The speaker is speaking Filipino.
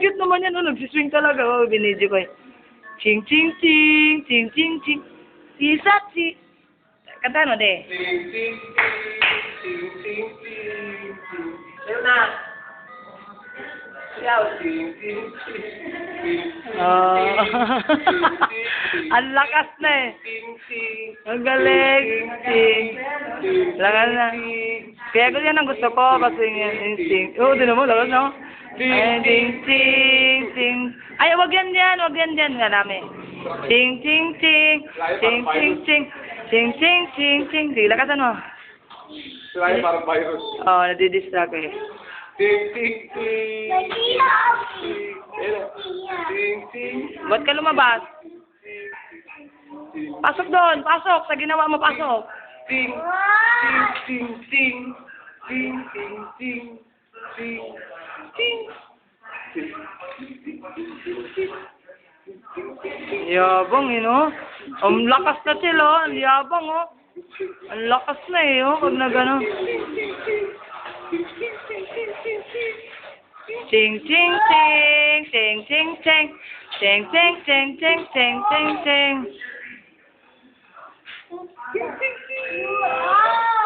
cute naman yan. Oh, nagsiswing talaga. Oh, binidyo ko eh. Ching, ching, ching, ching, ching, ching. Sisat, si... Kanta mo, de. Ting, ting, ting, ting, ting, ting. Ayun na. Siyaw. Ting, ting, ting, ting, Oh. Ang lakas na eh. ting, ting. Ang galing. Ting. Lakas na. Kaya ko yan ang gusto ko kasi yung ting. Oo, di naman. Lakas na. Ting, ting, ting, ting. Ay, wag yan yan. Wag yan yan. Nga namin. Ting, ting, ting. Ting, ting, ting. Ting, ting, ting, ting. Sige, lakasan mo. Sila yung parang virus. Oo, nadidistract eh. Ting, ting, ting. Ting, ting. Ba't ka lumabas? Pasok doon. Pasok. Sa ginawa mo, pasok. Ting, ting, ting, ting, ting, ting, ting, ting, ting. Yabang, you know? Ang lakas na sila, oh. Ang yabang, oh. Ang lakas na eh, oh. Pag na gano'n. Ting, ting, ting. Ting, ting, ting. Ting, ting, ting, ting, ting, ting, ting. Wow!